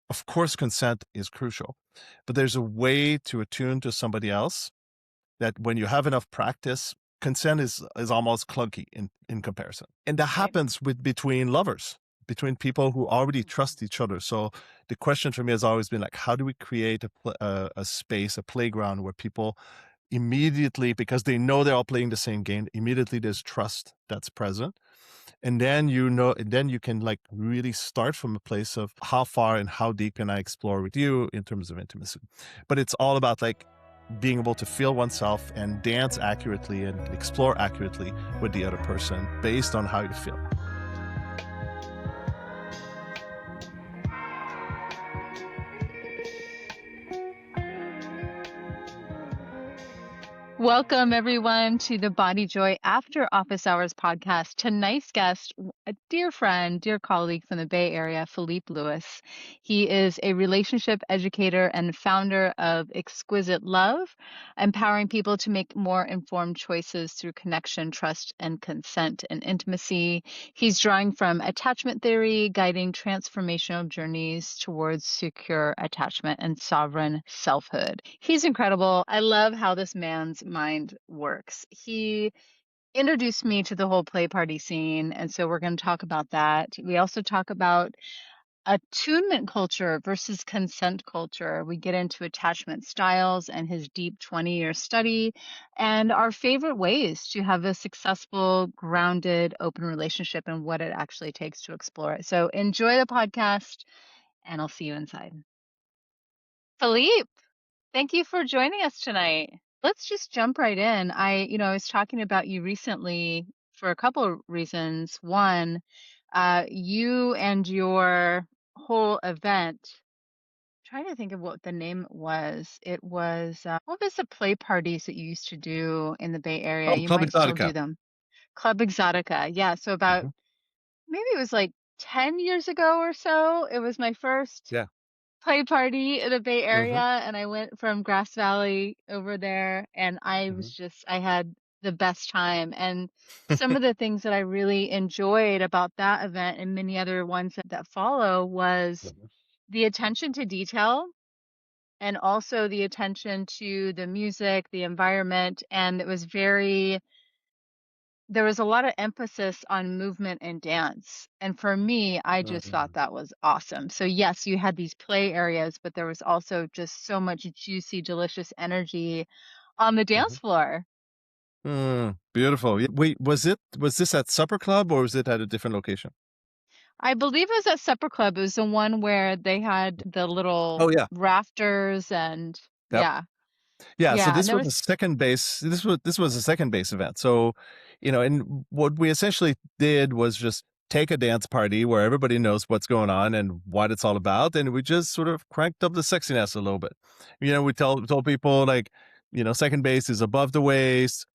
of course, consent is crucial, but there's a way to attune to somebody else that when you have enough practice, consent is almost clunky in comparison. And that Right. happens between lovers, between people who already trust each other. So the question for me has always been like, how do we create a space, a playground where people immediately, because they know they're all playing the same game, immediately there's trust that's present. And then and then you can like really start from a place of how far and how deep can I explore with you in terms of intimacy. But it's all about like being able to feel oneself and dance accurately and explore accurately with the other person based on how you feel. Welcome, everyone, to the Body Joy After Office Hours podcast. Tonight's guest, a dear friend, dear colleague from the Bay Area, Philippe Lewis. He is a relationship educator and founder of Exquisite Love, empowering people to make more informed choices through connection, trust, and consent and intimacy. He's drawing from attachment theory, guiding transformational journeys towards secure attachment and sovereign selfhood. He's incredible. I love how this man's mind works. He introduced me to the whole play party scene, and so we're going to talk about that. We also talk about attunement culture versus consent culture. We get into attachment styles and his deep 20-year study and our favorite ways to have a successful, grounded, open relationship and what it actually takes to explore it. So enjoy the podcast, and I'll see you inside. Philippe, thank you for joining us tonight. Let's just jump right in. I was talking about you recently for a couple of reasons. One, you and your whole event, trying to think of what the name was. It was, what was the play parties that you used to do in the Bay Area? Oh, You Club might still Exotica. do them. Club Exotica. Yeah. So about Mhm. maybe it was like 10 years ago or so. It was my first Yeah. play party in the Bay Area, Hmm. and I went from Grass Valley over there, and Hmm. I had the best time. And some of the things that I really enjoyed about that event and many other ones that follow was the attention to detail and also the attention to the music, the environment, and there was a lot of emphasis on movement and dance. And for me, I just thought Hmm. that was awesome. So yes, you had these play areas, but there was also just so much juicy, delicious energy on the dance floor. Beautiful. Wait, was this at Supper Club or was it at a different location? I believe it was at Supper Club. It was the one where they had the little Oh yeah. rafters and Yep. yeah. Yeah, so Yeah. And this there was a was second base. This was a second base event. So, and what we essentially did was just take a dance party where everybody knows what's going on and what it's all about, and we just sort of cranked up the sexiness a little bit. We told people like, second base is above the waist,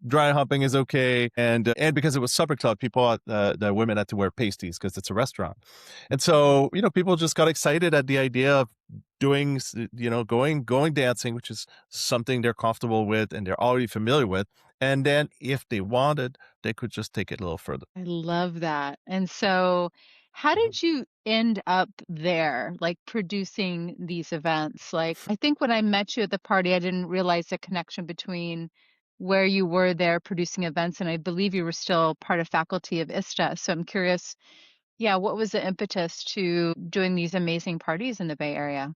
dry humping is okay, and because it was supper club, the women had to wear pasties because it's a restaurant, and so people just got excited at the idea of doing going dancing, which is something they're comfortable with and they're already familiar with, and then if they wanted, they could just take it a little further. I love that. And so, how did you end up there, like producing these events? Like, I think when I met you at the party, I didn't realize the connection between where you were there producing events, and I believe you were still part of faculty of ISTA. So I'm curious, yeah, what was the impetus to doing these amazing parties in the Bay Area?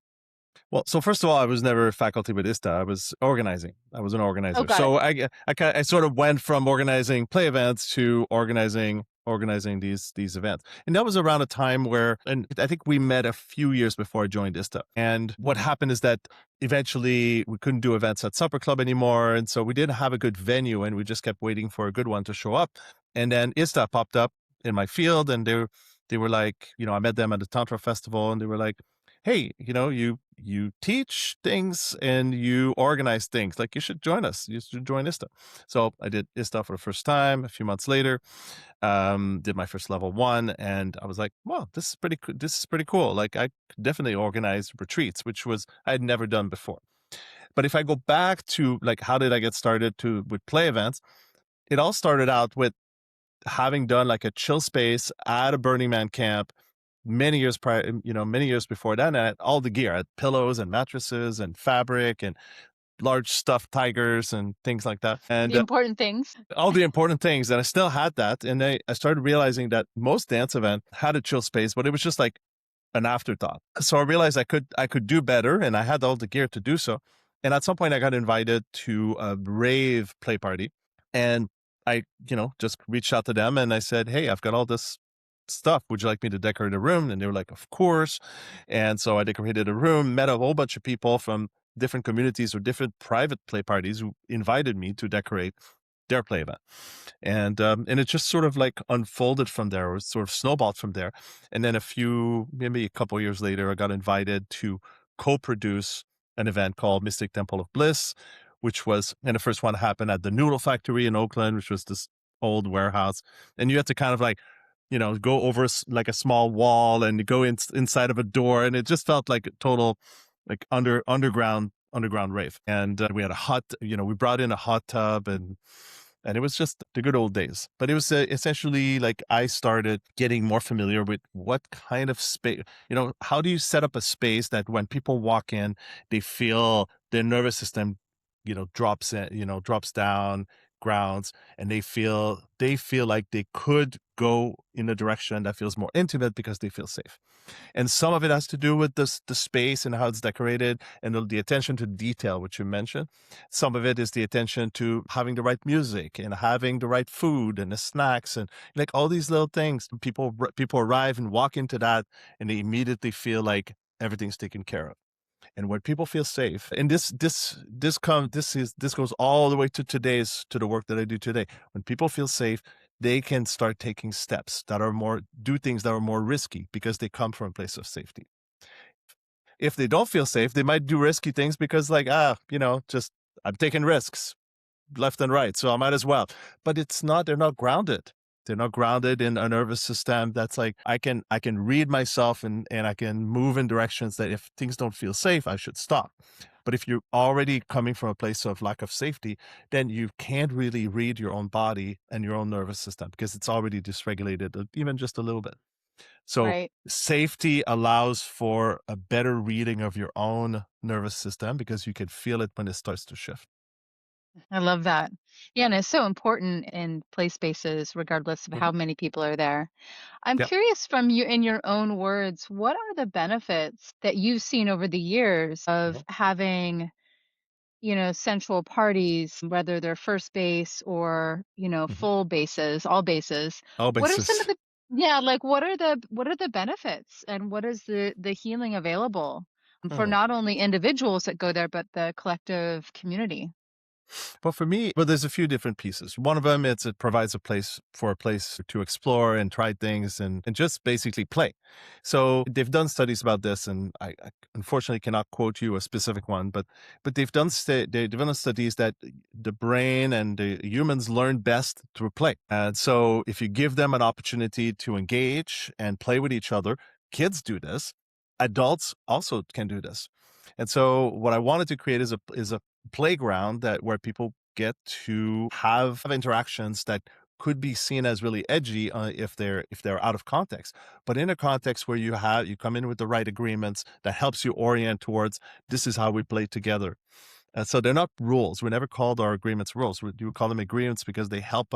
Well, so first of all, I was never faculty badista. I was organizing. I was an Oh, organizer. got it. So I sort of went from organizing play events to organizing these events. And that was around a time where, and I think we met a few years before I joined ISTA. And what happened is that eventually we couldn't do events at Supper Club anymore. And so we didn't have a good venue and we just kept waiting for a good one to show up. And then ISTA popped up in my field and they were like, I met them at the Tantra Festival and they were like, hey, you teach things and you organize things. Like you should join us. You should join ISTA. So I did ISTA for the first time. A few months later, did my first level 1, and I was like, "Wow, this is pretty. This is pretty cool." Like I could definitely organize retreats, which was I had never done before. But if I go back to like how did I get started to with play events, it all started out with having done like a chill space at a Burning Man camp many years prior, many years before that, and I had all the gear. I had pillows and mattresses and fabric and large stuffed tigers and things like that. The And important things. all the important things. And I still had that. And I started realizing that most dance events had a chill space, but it was just like an afterthought. So I realized I could do better, and I had all the gear to do so. And at some point I got invited to a rave play party, and I, just reached out to them and I said, "Hey, I've got all this stuff. Would you like me to decorate a room?" And they were like, "Of course." And so I decorated a room, met a whole bunch of people from different communities or different private play parties who invited me to decorate their play event. And it just sort of like unfolded from there, or sort of snowballed from there. And then maybe a couple years later, I got invited to co-produce an event called Mystic Temple of Bliss, and the first one happened at the Noodle Factory in Oakland, which was this old warehouse. And you had to kind of like, go over like a small wall and go inside of a door. And it just felt like a total like underground rave. And we had we brought in a hot tub, and it was just the good old days. But it was essentially like I started getting more familiar with what kind of space, how do you set up a space that when people walk in, they feel their nervous system, drops down, grounds, and they feel like they could go in a direction that feels more intimate because they feel safe. And some of it has to do with the space and how it's decorated and the attention to detail, which you mentioned. Some of it is the attention to having the right music and having the right food and the snacks and like all these little things. People arrive and walk into that, and they immediately feel like everything's taken care of. And when people feel safe, and this goes all the way to the work that I do today. When people feel safe, they can start taking steps do things that are more risky because they come from a place of safety. If they don't feel safe, they might do risky things because like, just I'm taking risks left and right, so I might as well. But they're not grounded. They're not grounded in a nervous system that's like, I can read myself, and I can move in directions that if things don't feel safe, I should stop. But if you're already coming from a place of lack of safety, then you can't really read your own body and your own nervous system because it's already dysregulated, even just a little bit. So Right. safety allows for a better reading of your own nervous system because you can feel it when it starts to shift. I love that. Yeah, and it's so important in play spaces, regardless of Mhm. how many people are there. I'm Yeah. curious from you, in your own words, what are the benefits that you've seen over the years of Mhm. having, central parties, whether they're first base or, Mhm. full bases, all bases? All What are some of bases. the yeah, like what are the benefits and what is the healing available for Mhm. not only individuals that go there, but the collective community? But for me, there's a few different pieces. One of them, it provides a place to explore and try things and just basically play. So they've done studies about this, and I unfortunately cannot quote you a specific one, but they've done studies that the brain and the humans learn best through play. And so if you give them an opportunity to engage and play with each other, kids do this. Adults also can do this. And so what I wanted to create is a playground where people get to have interactions that could be seen as really edgy if they're out of context, but in a context where you come in with the right agreements that helps you orient towards this is how we play together. So they're not rules. We never called our agreements rules. We call them agreements because they help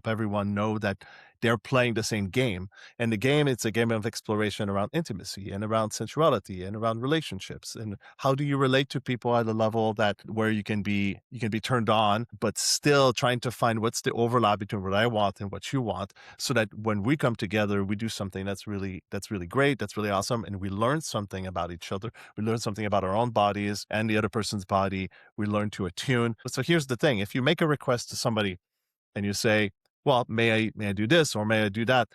everyone know that they're playing the same game. And the game, it's a game of exploration around intimacy and around sensuality and around relationships. And how do you relate to people at a level where you can be turned on, but still trying to find what's the overlap between what I want and what you want, so that when we come together, we do something that's really great, that's really awesome, and we learn something about each other. We learn something about our own bodies and the other person's body. We learn to attune. So here's the thing. If you make a request to somebody and you say, well, may I do this or may I do that?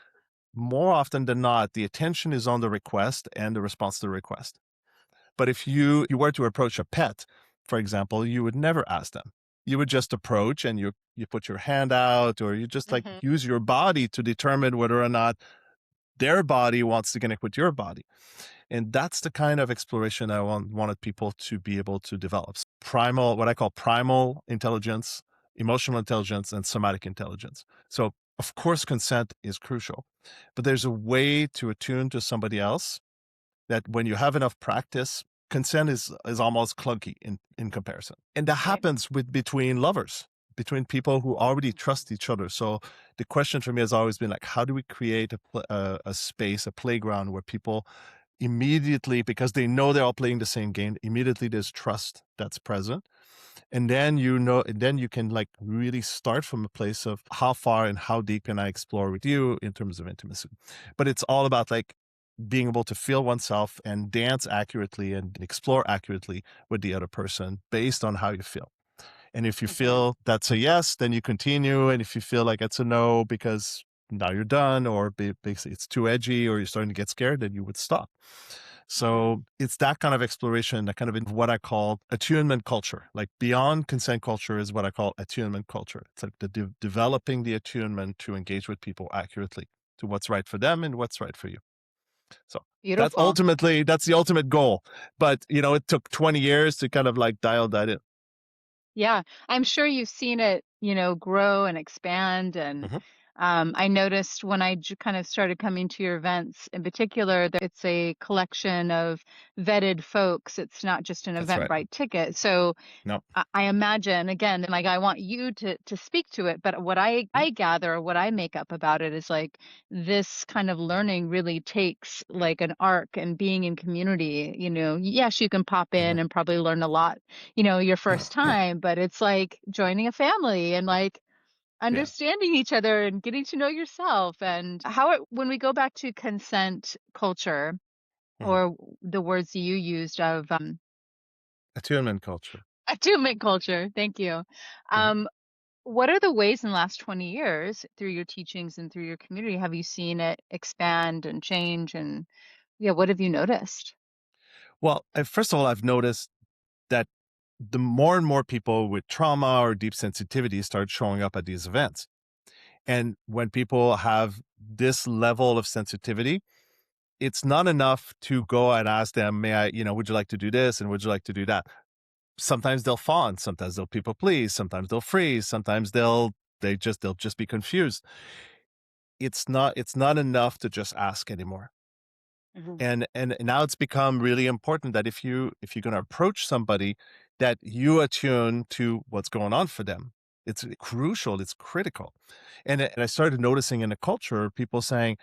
More often than not, the attention is on the request and the response to the request. But if you were to approach a pet, for example, you would never ask them. You would just approach and you put your hand out, or you just like Mhm. use your body to determine whether or not their body wants to connect with your body. And that's the kind of exploration I wanted people to be able to develop. What I call primal intelligence, emotional intelligence, and somatic intelligence. So Of course, consent is crucial, but there's a way to attune to somebody else that when you have enough practice, consent is almost clunky in comparison. And that Right. happens with between lovers, between people who already trust each other. So the question for me has always been like, how do we create a space, a playground where people immediately, because they know they're all playing the same game, immediately there's trust that's present. And then and then you can like really start from a place of how far and how deep can I explore with you in terms of intimacy. But it's all about like being able to feel oneself and dance accurately and explore accurately with the other person based on how you feel. And if you Mhm. feel that's a yes, then you continue. And if you feel like it's a no because now you're done, or basically it's too edgy, or you're starting to get scared, then you would stop. Mhm. So it's that kind of exploration, that kind of what I call attunement culture. Like beyond consent culture is what I call attunement culture. It's like the developing the attunement to engage with people accurately to what's right for them and what's right for you. So Beautiful. that's the ultimate goal. But it took 20 years to kind of like dial that in. Yeah, I'm sure you've seen it, grow and expand. And Mhm. I noticed when I kind of started coming to your events in particular that it's a collection of vetted folks. It's not just an That's right. Eventbrite ticket. So No. I imagine again, like I want you to speak to it, but what Mhm. I gather, what I make up about it is like this kind of learning really takes like an arc and being in community. Yes, you can pop Mhm. in and probably learn a lot, your first time, but it's like joining a family and like Yeah. understanding each other and getting to know yourself. And when we go back to consent culture Mhm. or the words you used of Attunement culture. attunement culture, thank you. Mhm. Um, What are the ways in the last 20 years through your teachings and through your community have you seen it expand and change? And yeah, what have you noticed? Well, first of all, I've noticed that the more and more people with trauma or deep sensitivity start showing up at these events. And when people have this level of sensitivity, it's not enough to go and ask them, would you like to do this? And would you like to do that? Sometimes they'll fawn, sometimes they'll people please, sometimes they'll freeze, sometimes they'll just be confused. It's not enough to just ask anymore. Mhm. And now it's become really important that if you're going to approach somebody, that you attune to what's going on for them. It's crucial, it's critical. And I started noticing in the culture people saying,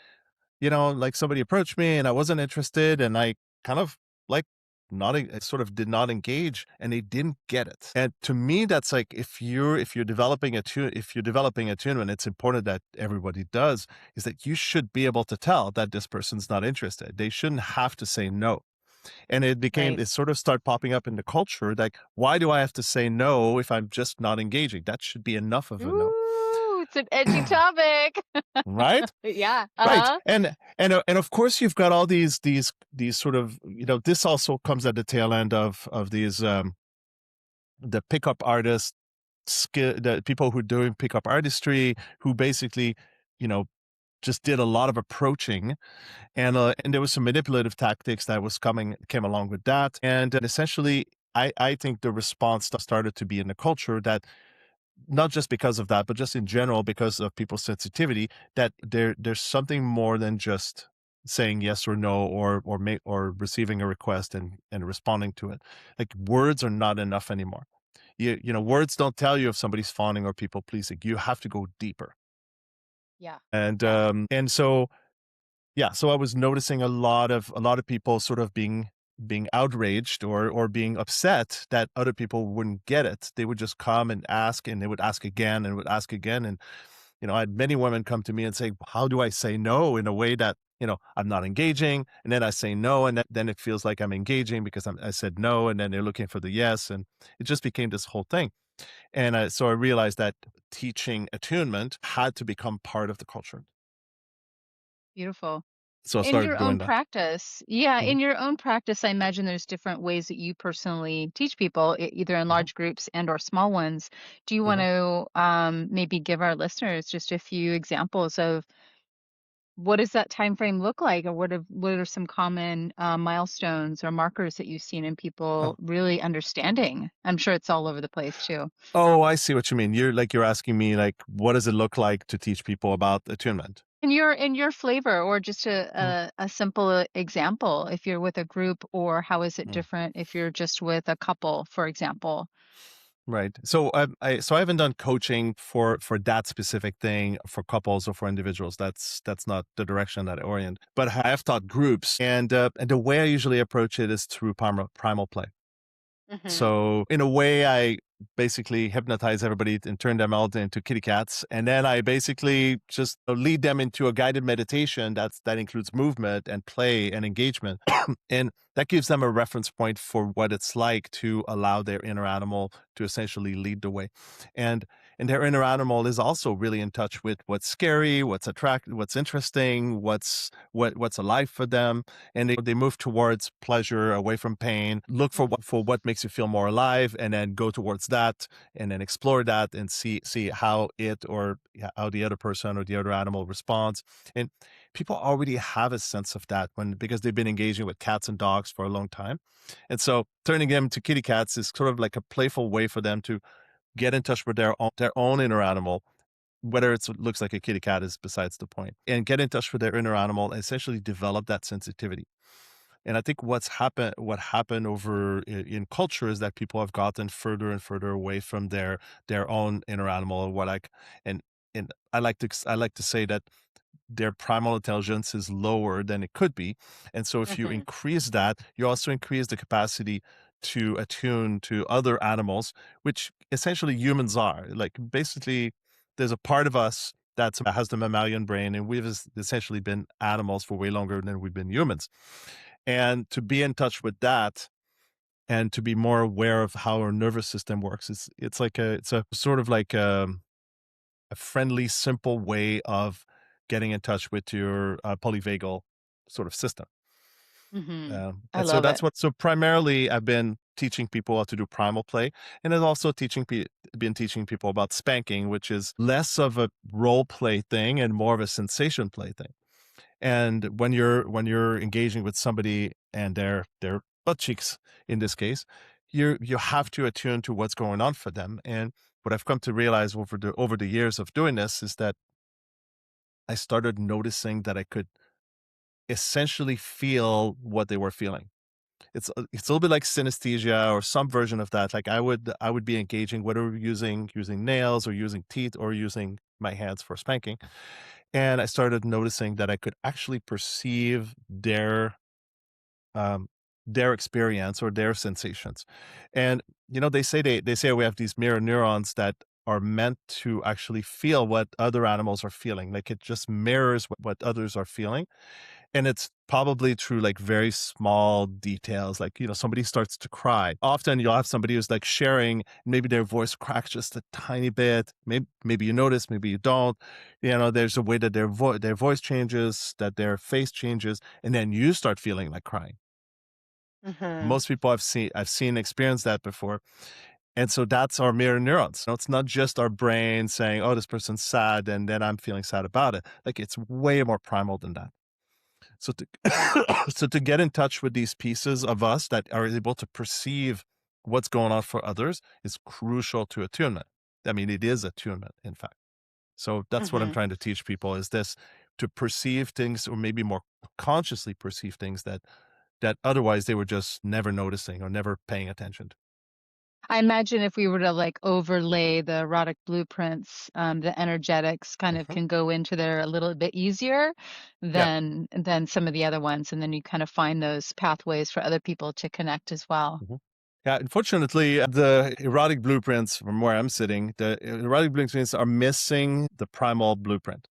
like somebody approached me and I wasn't interested, and I kind of like not I sort of did not engage, and they didn't get it. And to me, that's like if you're developing attunement, it's important that everybody does, is that you should be able to tell that this person's not interested. They shouldn't have to say no. And Right. it sort of start popping up in the culture, like, why do I have to say no if I'm just not engaging? That should be enough of a no. Ooh, it's an edgy topic. Right? Yeah. Right. Uh-huh. And of course you've got all these sort of, this also comes at the tail end of these the pickup artists, the people who are doing pickup artistry, who basically, you know, just did a lot of approaching, and there was some manipulative tactics that came along with that. And essentially I think the response started to be in the culture that, not just because of that, but just in general, because of people's sensitivity, that there's something more than just saying yes or no, or receiving a request and responding to it. Like words are not enough anymore. Words don't tell you if somebody's fawning or people pleasing. You have to go deeper. Yeah. And Yeah. so yeah, so I was noticing a lot of people sort of being outraged or being upset that other people wouldn't get it. They would just come and ask, and they would ask again and would ask again. And I had many women come to me and say, "How do I say no in a way that I'm not engaging?" And then I say no, and then it feels like I'm engaging because I said no, and then they're looking for the yes, and it just became this whole thing. And so I realized that teaching attunement had to become part of the culture. Beautiful. So I In started your own doing that. practice, yeah, Mhm, in your own practice, I imagine there's different ways that you personally teach people, either in mhm, large groups and or small ones. Do you want mhm. to maybe give our listeners just a few examples of what does that time frame look like, or what are some common milestones or markers that you've seen in people Oh, really understanding? I'm sure it's all over the place too. oh, I see what you mean. You're asking me like, what does it look like to teach people about attunement? In your flavor, or just Mm, a simple example, if you're with a group, or how is it mm. different if you're just with a couple, for example? Right. So I haven't done coaching for that specific thing for couples or for individuals. That's not the direction that I orient. But I have taught groups, and the way I usually approach it is through primal play. Mhm. So in a way, I basically hypnotize everybody and turn them out into kitty cats, and then I basically just lead them into a guided meditation that includes movement and play and engagement, and that gives them a reference point for what it's like to allow their inner animal to essentially lead the way, and and their inner animal is also really in touch with what's scary, what's attractive, what's interesting, what's alive for them, and they move towards pleasure, away from pain, look for what makes you feel more alive, and then go towards that, and then explore that, and see how it or how the other person or the other animal responds. And people already have a sense of that when because they've been engaging with cats and dogs for a long time, and so turning them to kitty cats is sort of like a playful way for them to get in touch with their own inner animal. Whether it looks like a kitty cat is besides the point, and get in touch with their inner animal and essentially develop that sensitivity. And I think what happened over in culture is that people have gotten further and further away from their own inner animal, or what like and I like to say that their primal intelligence is lower than it could be. And so if you Mhm. increase that, you also increase the capacity to attune to other animals, which essentially humans are. Like basically there's a part of us that has the mammalian brain, and we've essentially been animals for way longer than we've been humans. And to be in touch with that and to be more aware of how our nervous system works, it's a sort of like a friendly, simple way of getting in touch with your polyvagal sort of system. Mhm. I And so love it. that's what. So primarily, I've been teaching people how to do primal play, and then also been teaching people about spanking, which is less of a role play thing and more of a sensation play thing. And when you're engaging with somebody and their butt cheeks in this case, you have to attune to what's going on for them. And what I've come to realize over the years of doing this is that I started noticing that I could essentially feel what they were feeling. It's a little bit like synesthesia or some version of that. Like I would be engaging whether using nails or using teeth or using my hands for spanking. And I started noticing that I could actually perceive um, their experience or their sensations. And they say we have these mirror neurons that are meant to actually feel what other animals are feeling. Like it just mirrors what others are feeling. And it's probably through like very small details. Like, somebody starts to cry. Often you'll have somebody who's like sharing, maybe their voice cracks just a tiny bit. Maybe you notice, maybe you don't. There's a way that their voice changes, that their face changes, and then you start feeling like crying. Mhm. Most people I've seen experience that before. And so that's our mirror neurons. It's not just our brain saying, oh, this person's sad, and then I'm feeling sad about it. Like it's way more primal than that. So to so to get in touch with these pieces of us that are able to perceive what's going on for others is crucial to attunement. I mean, it is attunement, in fact. So that's what I'm Mhm. trying to teach people is this to perceive things or maybe more consciously perceive things that otherwise they were just never noticing or never paying attention to. I imagine if we were to, like, overlay the erotic blueprints, the energetics kind of Mhm. can go into there a little bit easier Yeah. than some of the other ones, and then you kind of find those pathways for other people to connect as well. Mhm. Yeah, unfortunately, the erotic blueprints from where I'm sitting, the erotic blueprints are missing the primal blueprint.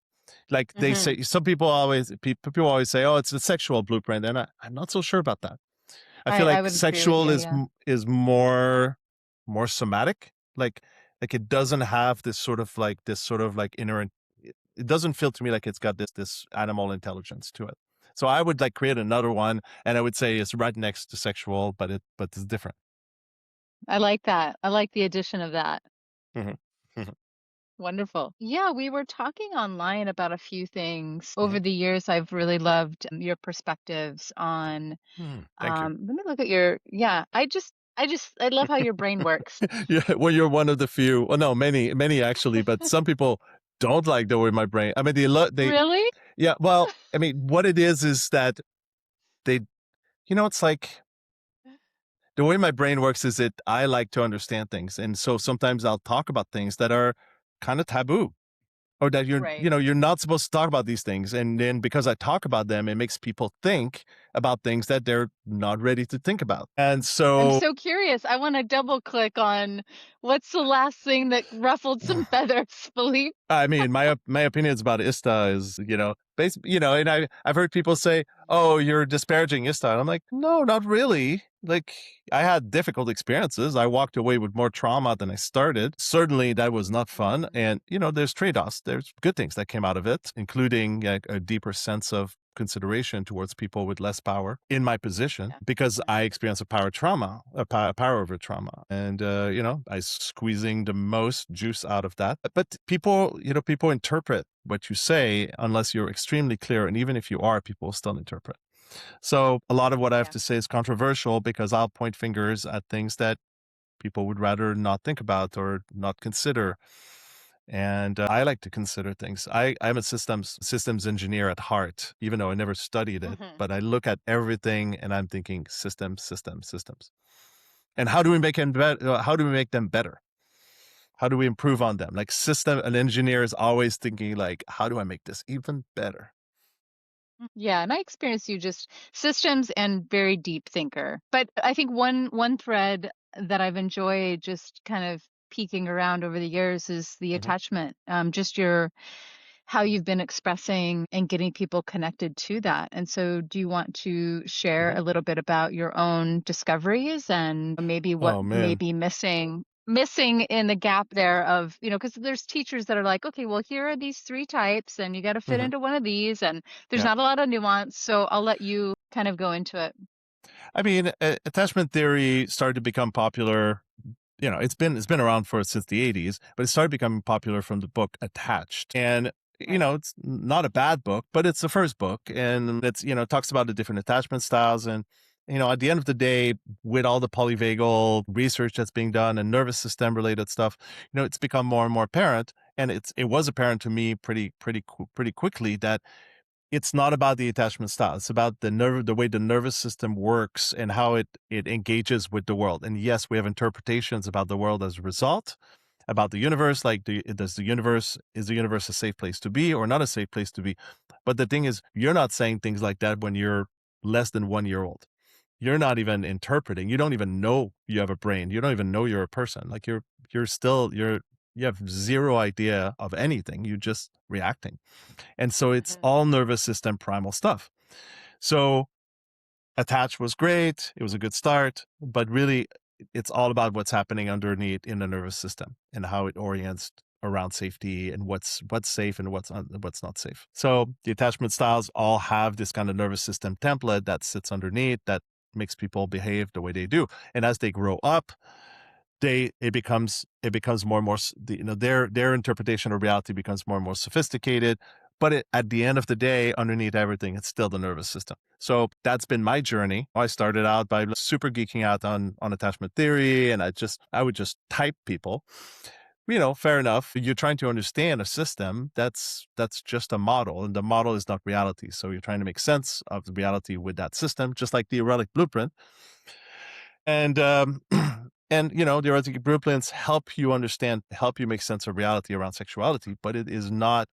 Like they Mhm. say, some people always say, "Oh, it's a sexual blueprint," and I'm not so sure about that. I feel I like would agree with sexual you, is yeah. more somatic. Like it doesn't have this sort of like inherent. It doesn't feel to me like it's got this animal intelligence to it. So I would like create another one, and I would say it's right next to sexual, but it's different. I like that. I like the addition of that. Mhm. Mhm. Wonderful. Yeah, we were talking online about a few things. Mhm. Over the years, I've really loved your perspectives on, Thank you. let me look at your, yeah, I love how your brain works. Yeah, well, you're one of the few. Well, no, many actually, but some people don't like the way my brain. I mean, they, Really? yeah. Well, I mean, what it is that they, it's like the way my brain works is that I like to understand things, and so sometimes I'll talk about things that are kind of taboo, or that Right. you're not supposed to talk about these things, and then because I talk about them, it makes people think about things that they're not ready to think about, and I'm so. so curious. I want to double click on what's the last thing that ruffled some feathers, Philippe? I mean, my opinions about ISTA is, basically, and I've heard people say, "Oh, you're disparaging ISTA." And I'm like, "No, not really. Like, I had difficult experiences. I walked away with more trauma than I started. Certainly, that was not fun. Mhm. And there's trade-offs. There's good things that came out of it, including a deeper sense of consideration towards people with less power in my position Yeah. because Yeah. I experienced a power over trauma, and I squeezing the most juice out of that. But people interpret what you say unless you're extremely clear, and even if you are, people will still interpret. So a lot of what I have Yeah. to say is controversial because I'll point fingers at things that people would rather not think about or not consider. And I like to consider things. I'm a systems engineer at heart, even though I never studied it. Mhm. But I look at everything and I'm thinking systems, systems, systems. And how do we make them better? How do we make them better? How do we improve on them? Like an engineer is always thinking like, how do I make this even better? Yeah, and I experienced you just systems and very deep thinker. But I think one thread that I've enjoyed just kind of peeking around over the years is the Mhm. attachment. Just your how you've been expressing and getting people connected to that. And so do you want to share Mhm. a little bit about your own discoveries and maybe what Oh may man. be missing in the gap there of, because there's teachers that are like, okay, well, here are these three types and you got to fit Mhm. into one of these and there's Yeah. not a lot of nuance. So I'll let you kind of go into it. I mean, attachment theory started to become popular. It's been around for since the 80s, but it started becoming popular from the book Attached. And Right. it's not a bad book, but it's the first book, and it talks about the different attachment styles. And at the end of the day, with all the polyvagal research that's being done and nervous system related stuff, it's become more and more apparent. And it was apparent to me pretty quickly that it's not about the attachment style. It's about the way the nervous system works and how it engages with the world. And yes, we have interpretations about the world as a result, about the universe. Like, is the universe a safe place to be or not a safe place to be? But the thing is, you're not saying things like that when you're less than 1 year old. You're not even interpreting. You don't even know you have a brain. You don't even know you're a person. Like you have zero idea of anything. You're just reacting. And so it's Mhm. all nervous system primal stuff. So Attach was great. It was a good start, but really it's all about what's happening underneath in the nervous system and how it orients around safety and what's safe and what's not safe. So the attachment styles all have this kind of nervous system template that sits underneath that makes people behave the way they do. And as they grow up, it becomes more and more their interpretation of reality becomes more and more sophisticated, but at the end of the day, underneath everything, it's still the nervous system. So that's been my journey. I started out by super geeking out on attachment theory, and I would just type people. Fair enough. You're trying to understand a system that's just a model, and the model is not reality. So you're trying to make sense of the reality with that system, just like the Relic Blueprint. And and the erotic blueprints help you understand, help you make sense of reality around sexuality, but it is not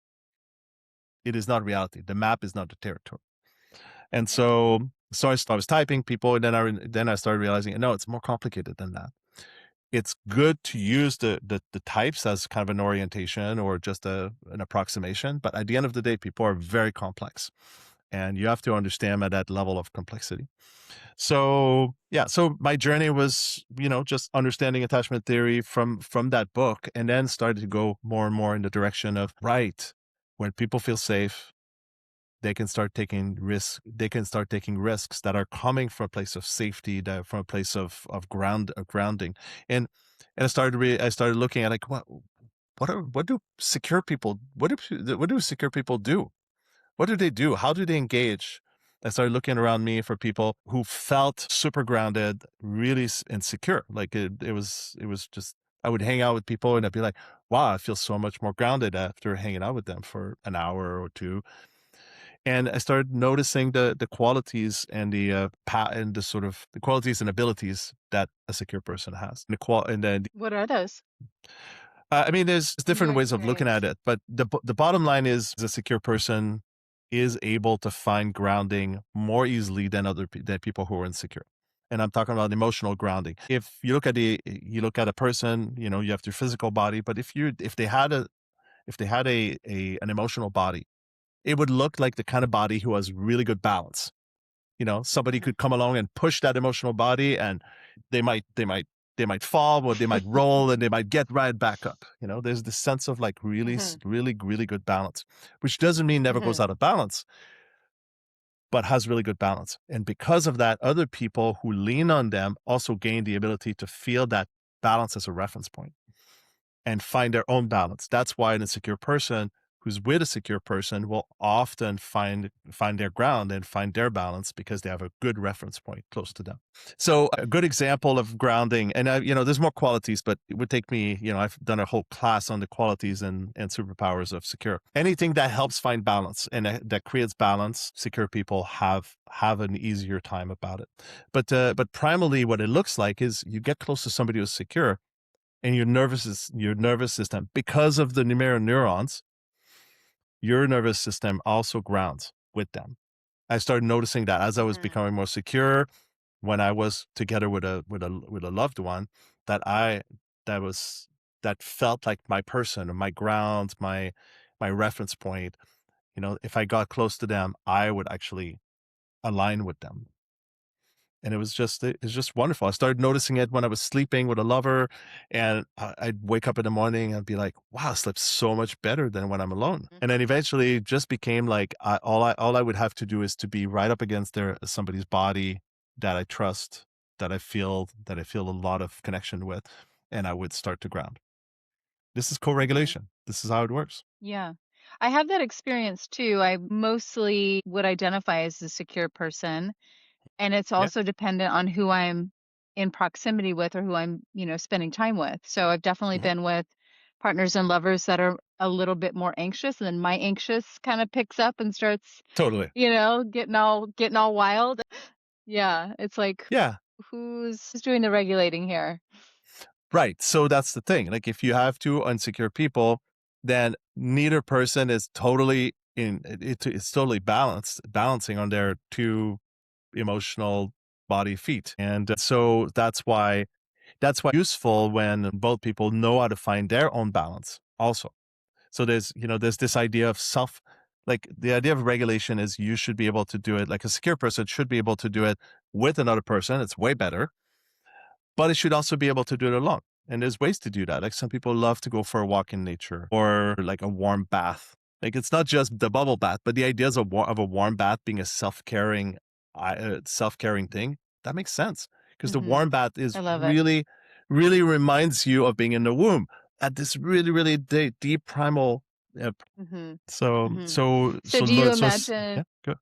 reality. The map is not the territory. And Yeah. so I was typing people, and then I started realizing, no, it's more complicated than that. It's good to use the types as kind of an orientation or just an approximation, but at the end of the day, people are very complex, and you have to understand at that level of complexity. So yeah, so my journey was, just understanding attachment theory from that book, and then started to go more and more in the direction of, right, when people feel safe, they can start taking risks. They can start taking risks that are coming from a place of safety, that from a place of grounding. And I started looking at, like, what do secure people, what do secure people do? What do they do? How do they engage? I started looking around me for people who felt super grounded, really insecure. Like it was just, I would hang out with people and I'd be like, wow, I feel so much more grounded after hanging out with them for an hour or two. And I started noticing the qualities and and the sort of the qualities and abilities that a secure person has. And then What are those I mean, there's in your different ways of looking at experience? it, but the bottom line is a secure person is able to find grounding more easily than than people who are insecure. And I'm talking about emotional grounding. If you look at you look at a person, you know, you have their physical body, but if they had an emotional body, it would look like the kind of body who has really good balance. You know, somebody Mhm. could come along and push that emotional body, and they might they might they might fall, or they might roll, and they might get right back up. You know, there's this sense of like really Mhm. really good balance, which doesn't mean never goes Mhm. out of balance, but has really good balance. And because of that, other people who lean on them also gain the ability to feel that balance as a reference point and find their own balance. That's why an insecure person who's with a secure person will often find their ground and find their balance because they have a good reference point close to them. So a good example of grounding, and you know, there's more qualities, but it would take me, you know, I've done a whole class on the qualities and superpowers of secure. Anything that helps find balance and that creates balance, secure people have an easier time about it. But primally, what it looks like is you get close to somebody who's secure, and your nervous system, because of the mirror neurons, your nervous system also grounds with them. I started noticing that as I was Mhm. becoming more secure, when I was together with a loved one, that I that was that felt like my person, my ground, my reference point. You know, if I got close to them, I would actually align with them. And it's just wonderful. I started noticing it when I was sleeping with a lover, and I'd wake up in the morning and be like, "Wow, I slept so much better than when I'm alone." And then Mhm. eventually, it just became like all I would have to do is to be right up against somebody's body that I trust, that I feel a lot of connection with, and I would start to ground. This is Mhm. co-regulation. This is how it works. Yeah. I have that experience too. I mostly would identify as a secure person, and it's Yeah, also dependent on who I'm in proximity with or who I'm, spending time with. So I've definitely mhm, been with partners and lovers that are a little bit more anxious, and then my anxious kind of picks up and starts, totally. getting all wild. Yeah, it's like Yeah. who's doing the regulating here? Right. So that's the thing. Like if you have two insecure people, then neither person is totally it's totally balancing on their two emotional body feet. And so that's why useful when both people know how to find their own balance also. So there's this idea of like the idea of regulation is you should be able to do it, like a secure person should be able to do it with another person. It's way better, but it should also be able to do it alone. And there's ways to do that. Like some people love to go for a walk in nature or like a warm bath. Like it's not just the bubble bath, but the ideas of a warm bath being a self-caring thing, that makes sense. Because the Mhm. warm bath I is love it. really reminds you of being in the womb at this really deep primal. Uh, Mhm. so Mhm. so So so do you lo- so s- imagine yeah.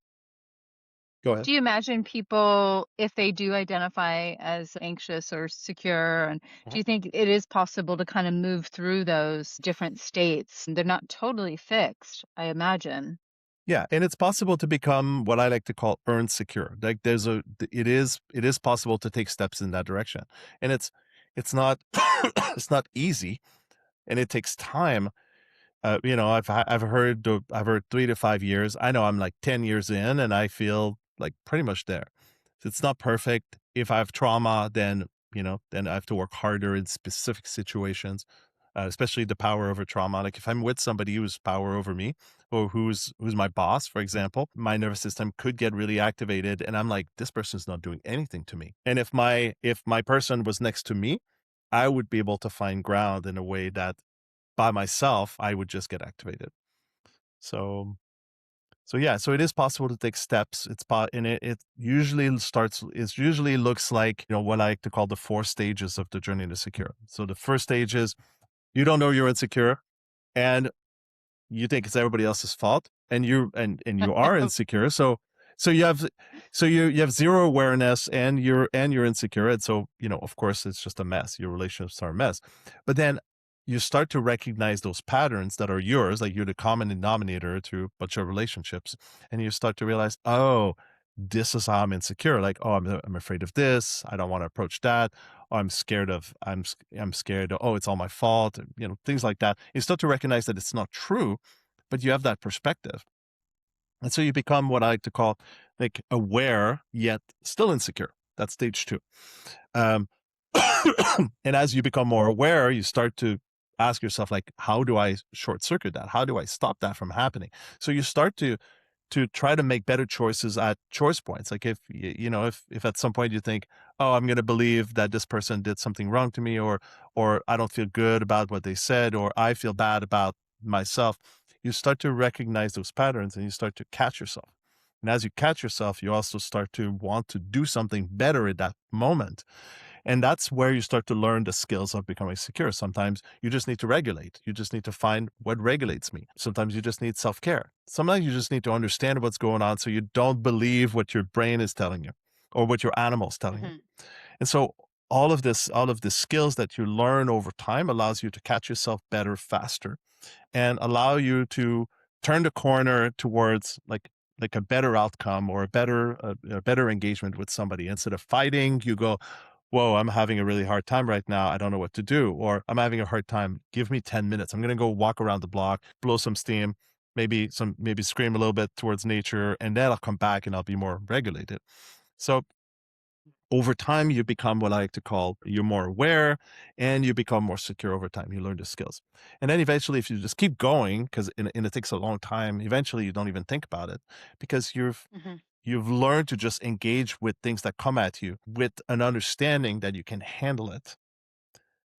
Go ahead. Do you imagine people, if they do identify as anxious or secure, and do you think it is possible to kind of move through those different states? They're not totally fixed, I imagine. Yeah, and it's possible to become what I like to call earned secure. Like it is possible to take steps in that direction. And it's not it's not easy, and it takes time. You know, I've heard 3 to 5 years. I know I'm like 10 years in, and I feel like pretty much there. It's not perfect. If I have trauma, then then I have to work harder in specific situations, especially the power over trauma. Like if I'm with somebody who's power over me, or who's my boss, for example, my nervous system could get really activated, and I'm like, this person's not doing anything to me. And if my person was next to me, I would be able to find ground in a way that by myself, I would just get activated. So so yeah, so it is possible to take steps. And it usually looks like, what I like to call the 4 stages of the journey to secure. So the first stage is you don't know you're insecure. and you think it's everybody else's fault, and you are insecure. So you have you have zero awareness, and you're insecure, and so of course it's just a mess. Your relationships are a mess. But then you start to recognize those patterns that are yours, like you're the common denominator to a bunch of relationships, and you start to realize, oh, this is how I'm insecure. Like, oh, I'm afraid of this. I don't want to approach that. Oh, I'm scared. Oh, it's all my fault. Things like that. You start to recognize that it's not true, but you have that perspective. And so you become what I like to call like aware, yet still insecure. That's stage 2. Um, and as you become more aware, you start to ask yourself, like, how do I short circuit that? How do I stop that from happening? So you start to try to make better choices at choice points. Like if at some point you think, oh, I'm going to believe that this person did something wrong to me, or I don't feel good about what they said, or I feel bad about myself, you start to recognize those patterns and you start to catch yourself. And as you catch yourself, you also start to want to do something better at that moment. And that's where you start to learn the skills of becoming secure. Sometimes you just need to regulate. You just need to find what regulates me. Sometimes you just need self-care. Sometimes you just need to understand what's going on so you don't believe what your brain is telling you or what your animal's telling you. Mhm. And so all of the skills that you learn over time allows you to catch yourself better, faster, and allow you to turn the corner towards like a better outcome or a better engagement with somebody. Instead of fighting, you go, whoa, I'm having a really hard time right now. I don't know what to do. Or I'm having a hard time. Give me 10 minutes. I'm going to go walk around the block, blow some steam, maybe scream a little bit towards nature, and then I'll come back and I'll be more regulated. So over time, you become what I like to call, you're more aware, and you become more secure over time. You learn the skills. And then eventually, if you just keep going, because and it takes a long time, eventually you don't even think about it because Mhm. you've learned to just engage with things that come at you with an understanding that you can handle it.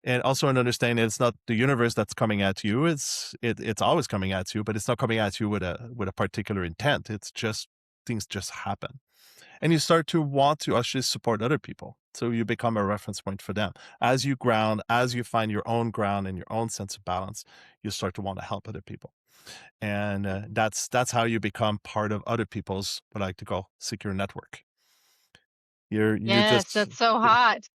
And also an understanding it's not the universe that's coming at you. It's always coming at you, but it's not coming at you with a particular intent. It's just things just happen. And you start to want to actually support other people. So you become a reference point for them. As you ground, as you find your own ground and your own sense of balance, you start to want to help other people. And Mhm. that's how you become part of other people's what I like to call secure network. You're Yes, just that's so yeah. hot.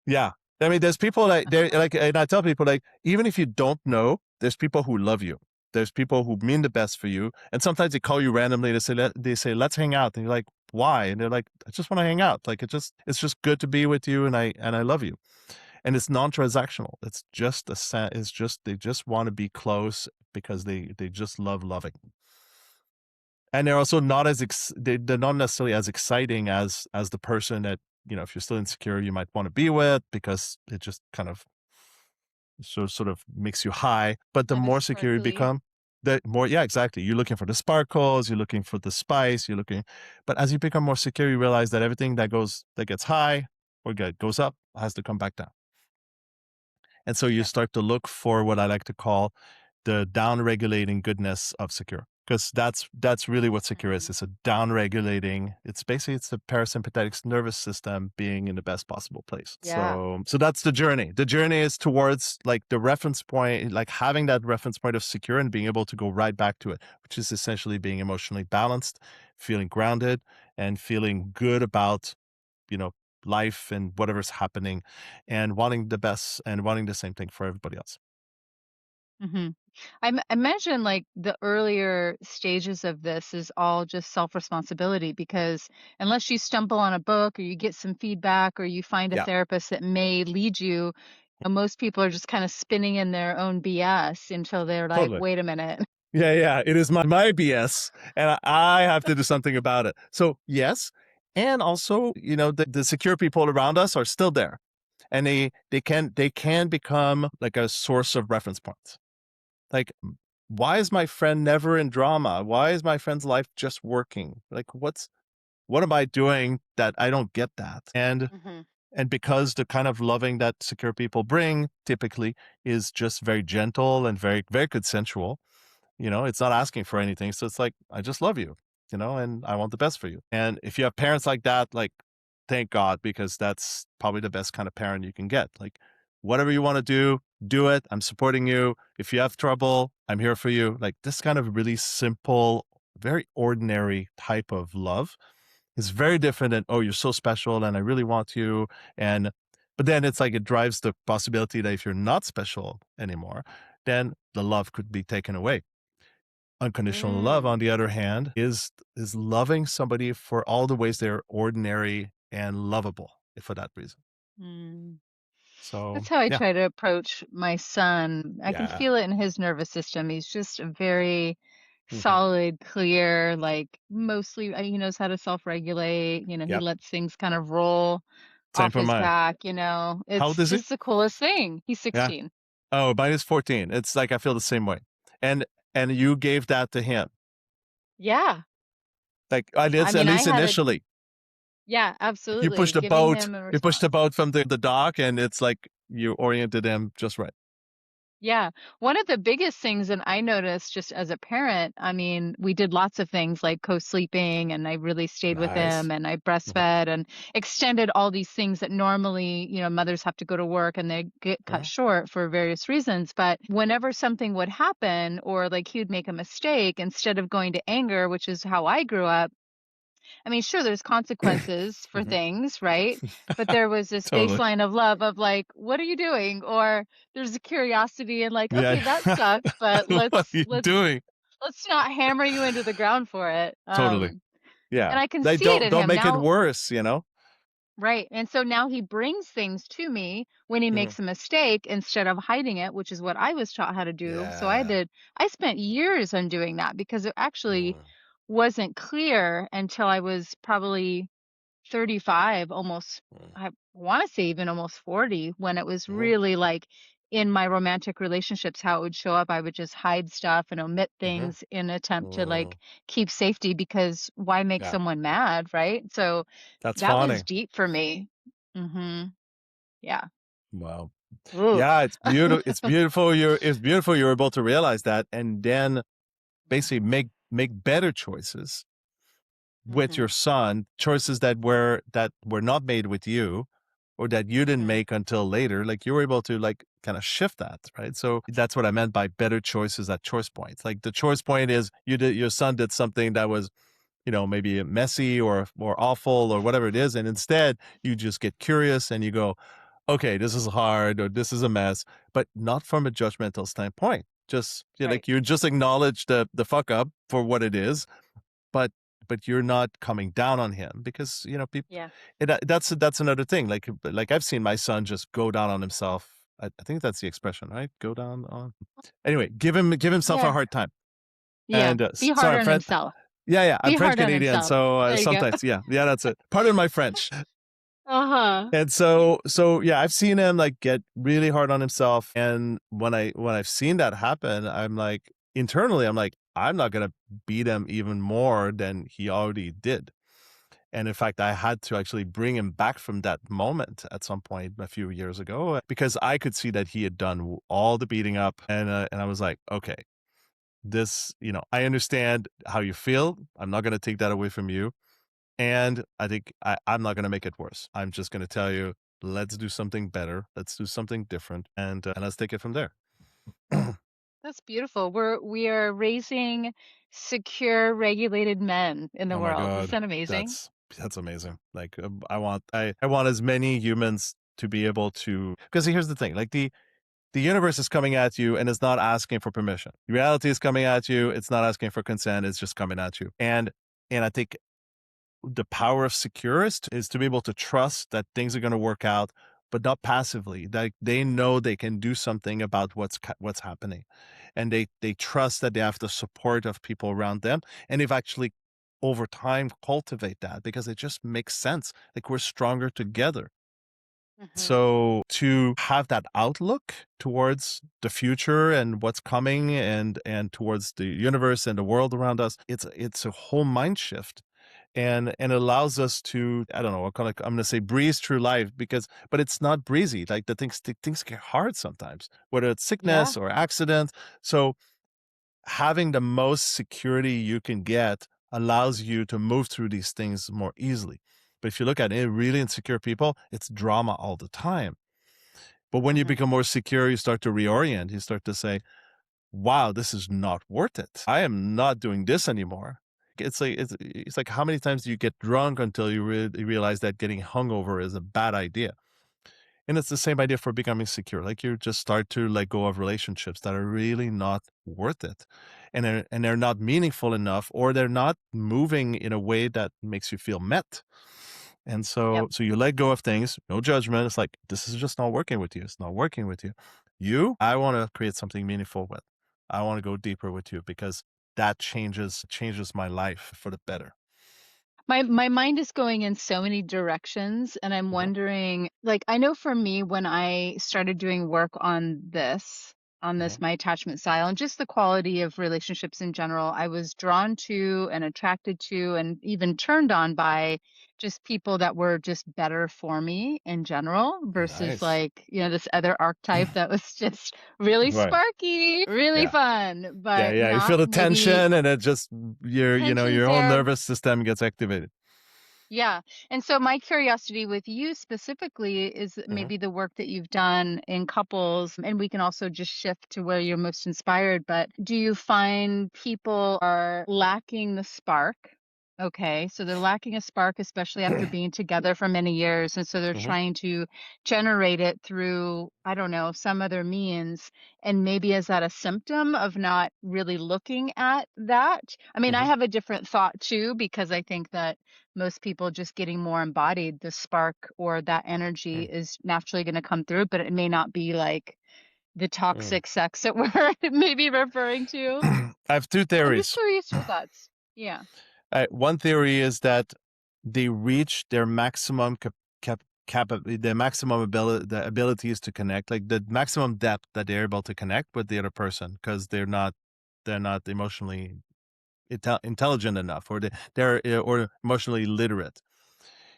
Yeah. I mean, there's people like they're like, and I tell people like, even if you don't know, there's people who love you. There's people who mean the best for you, and sometimes they call you randomly to say, they say, let's hang out, and you're like, why? And they're like, I just want to hang out. Like it's just good to be with you, and I love you. And it's non-transactional. It's just it's just they just want to be close because they just love loving. And they're also not as they're not necessarily as exciting as the person that if you're still insecure you might want to be with because it just kind of sort of makes you high. But the Kind of more secure you sparkly. become, the more, yeah, exactly, you're looking for the sparkles, you're looking for the spice, you're looking. But as you become more secure, you realize that everything that gets high or goes up has to come back down. And so you Yeah. start to look for what I like to call the down-regulating goodness of secure. Because that's really what secure is. Mhm. It's a down-regulating. It's basically it's the parasympathetic nervous system being in the best possible place. Yeah. So that's the journey. The journey is towards like the reference point, like having that reference point of secure and being able to go right back to it, which is essentially being emotionally balanced, feeling grounded, and feeling good about you know life and whatever's happening, and wanting the best and wanting the same thing for everybody else. Mhm. I imagine, like, the earlier stages of this is all just self-responsibility because unless you stumble on a book or you get some feedback or you find a Yeah, therapist that may lead you, most people are just kinda spinning in their own BS until they're like, totally. "Wait a minute." Yeah, it is my BS, and I have to do something about it. So yes, and also the secure people around us are still there, and they can become like a source of reference points. Like, why is my friend never in drama? Why is my friend's life just working? Like, what am I doing that I don't get that? Mhm. And because the kind of loving that secure people bring typically is just very gentle and very, very consensual, it's not asking for anything. So it's like, I just love you, and I want the best for you. And if you have parents like that, like, thank God, because that's probably the best kind of parent you can get. Like, whatever you want to do it. I'm supporting you. If you have trouble, I'm here for you. Like this kind of really simple, very ordinary type of love is very different than, oh, you're so special and I really want you. And, but then it's like it drives the possibility that if you're not special anymore, then the love could be taken away. Unconditional love, Mm, on the other hand, is loving somebody for all the ways they're ordinary and lovable for that reason. mm. So That's how I yeah, try to approach my son. I can yeah, feel it in his nervous system. He's just a very hmm, solid, clear, like mostly he knows how to self-regulate. He yeah. lets things kind of roll Same off for his mine. back. How old It's is he? just the coolest thing. He's Yeah. 16. Oh, mine is 14. It's like I feel the same way. And and you gave that to him. Yeah. Like I I did at mean, I least had a initially. yeah, You absolutely. pushed the Giving boat. him a You pushed the response. boat from the dock, and it's like you oriented him just right. Yeah. One of the biggest things that I noticed just as a parent, I mean, we did lots of things like co-sleeping and I really stayed with Nice. him and I Mhm, breastfed and extended all these things that normally, mothers have to go to work and they get cut mhm, short for various reasons. But whenever something would happen or like he would make a mistake, instead of going to anger, which is how I grew up, I mean, sure, there's consequences for mhm. things, right? But there was this Totally. baseline of love of like, what are you doing? Or there's a curiosity and like, Yeah. okay, that sucked, but What are you doing? let's not hammer you into the ground for it. Totally. And Yeah. I can They see it in don't him make it now. worse, you know? Right. And so now he brings things to me when he Mhm. makes a mistake instead of hiding it, which is what I was taught how to do. So Yeah. I spent years on doing that because it actually Mm, wasn't clear until I was probably 35, almost, mm, I wanna say even almost 40, when it was mhm, really, like, in my romantic relationships, how it would show up, I would just hide stuff and omit mhm, things in attempt to, mm. like, keep safety because why make Yeah. someone mad, right? So, That's that was funny. deep for me. Mhm. Yeah. Wow. Ooh. Yeah, it's beautiful you're able to realize that and then basically make better choices with your Mhm. son, choices that were not made with you or that you didn't Mhm. make until later. Like you were able to like kind of shift that, right? So that's what I meant by better choices at choice points. Like the choice point is your son did something that was, maybe messy or awful or whatever it is. And instead you just get curious and you go, okay, this is hard or this is a mess, but not from a judgmental standpoint. Just Right. like you just acknowledge the fuck up for what it is, but you're not coming down on him because people. Yeah. That's another thing. Like I've seen my son just go down on himself. I think that's the expression, right? Go down on. Anyway, give himself a Yeah. hard time. Yeah. And Be sorry, hard I'm on French. himself. Yeah, yeah, I'm Be French hard on Canadian, himself. so There you go. sometimes, yeah, that's it. Pardon my French. Uh-huh. And so yeah, I've seen him like get really hard on himself. And when I've seen that happen, I'm like internally, I'm like, I'm not gonna beat him even more than he already did. And in fact, I had to actually bring him back from that moment at some point a few years ago because I could see that he had done all the beating up, and I was like, okay, I understand how you feel. I'm not gonna take that away from you. And I think I'm not going to make it worse. I'm just going to tell you, let's do something better. Let's do something different. And let's take it from there. Oh That's beautiful. We are raising secure, regulated men in the my world. Isn't God. that amazing? That's amazing. Like I want as many humans to be able to, because here's the thing, like the universe is coming at you and it's not asking for permission. Reality is coming at you. It's not asking for consent. It's just coming at you. And I think the power of securist is to be able to trust that things are going to work out, but not passively. That they know they can do something about what's happening, and they trust that they have the support of people around them, and they've actually over time cultivate that because it just makes sense. Like we're stronger together. Hmm. So to have that outlook towards the future and what's coming and towards the universe and the world around us, it's a whole mind shift and it allows us to, I don't know, I'm gonna say breeze through life but it's not breezy. Like things get hard sometimes, whether it's Yeah. sickness or accident. So having the most security you can get allows you to move through these things more easily. But if you look at it, really insecure people, it's drama all the time. But when you Mhm. become more secure, you start to reorient. You start to say, wow, this is not worth it. I am not doing this anymore. It's like how many times do you get drunk until you realize that getting hungover is a bad idea? And it's the same idea for becoming secure. Like you just start to let go of relationships that are really not worth it. And they're not meaningful enough, or they're not moving in a way that makes you feel met. And Yep. so you let go of things, no judgment. It's like, this is just not working with you. It's not working with you. I want to create something meaningful with. I want to go deeper with you because that changes my life for the better. My mind is going in so many directions, and I'm Mhm, wondering, like, I know for me when I started doing work on this mhm. my attachment style and just the quality of relationships in general, I was drawn to and attracted to and even turned on by just people that were just better for me in general versus Nice. like, this other archetype that was just really Right. sparky, really Yeah. fun, Yeah, but yeah, you feel not the maybe tension and it just tensions your whole there. nervous system gets activated. Yeah. And so my curiosity with you specifically is Mhm, maybe the work that you've done in couples, and we can also just shift to where you're most inspired. But do you find people are lacking the spark? Okay. So they're lacking a spark, especially after being together for many years. And so they're mhm, trying to generate it through, I don't know, some other means. And maybe is that a symptom of not really looking at that? I mean, I mhm, have a different thought too, because I think that most people just getting more embodied, the spark or that energy mm, is naturally going to come through, but it may not be like the mm. toxic sex that we're maybe referring to. I have 2 I'm just theories. curious your thoughts. Yeah. One theory is that they reach their maximum the maximum ability the abilities to connect, like the maximum depth that they're able to connect with the other person because they're not emotionally intelligent enough, or or emotionally literate.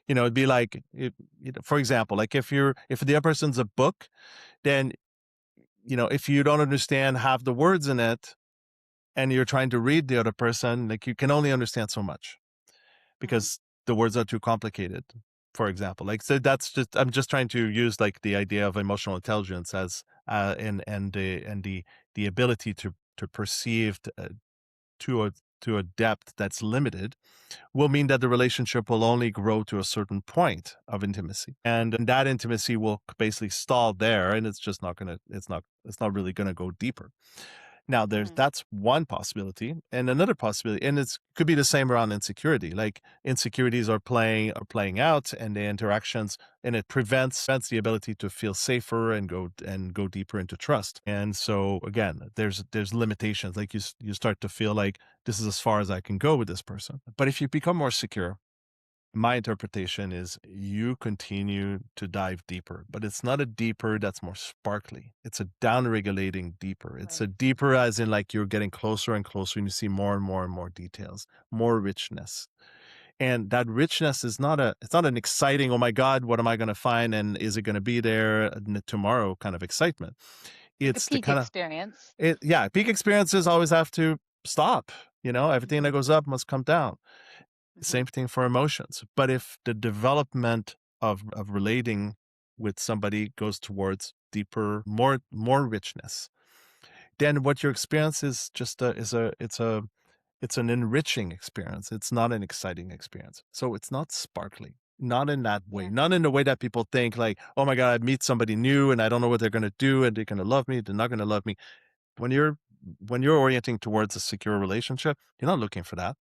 It'd be like, for example, like if the other person's a book, then if you don't understand half the words in it and you're trying to read the other person, like you can only understand so much Mhm. because the words are too complicated. For example, like, so I'm just trying to use like the idea of emotional intelligence as and the ability to perceive to a to a depth that's limited will mean that the relationship will only grow to a certain point of intimacy. And that intimacy will basically stall there, and it's just not gonna it's not really gonna go deeper. Now Mhm. that's one possibility. And another possibility, and it's could be the same around insecurity. Like insecurities are playing out and the interactions, and it prevents the ability to feel safer and go deeper into trust. And so again, there's limitations. Like you start to feel like this is as far as I can go with this person. But if you become more secure, my interpretation is you continue to dive deeper, but it's not a deeper that's more sparkly. It's a down-regulating deeper. It's a Right. deeper as in like you're getting closer and closer and you see more and more and more details, more richness. And that richness is it's not an exciting, oh my God, what am I going to find? And is it going to be there tomorrow kind of excitement? Like a It's the peak kind of, experience. yeah, peak experiences always have to stop. Everything that Mhm. goes up must come down. Mhm. Same thing for emotions. But if the development of relating with somebody goes towards deeper, more richness, then what you experience is just a is a it's an enriching experience. It's not an exciting experience. So it's not sparkly. Not in that way. Yeah. Not in the way that people think like, oh my God, I meet somebody new and I don't know what they're gonna do and they're gonna love me, they're not gonna love me. When you're when you're orienting towards a secure relationship, you're not looking for that.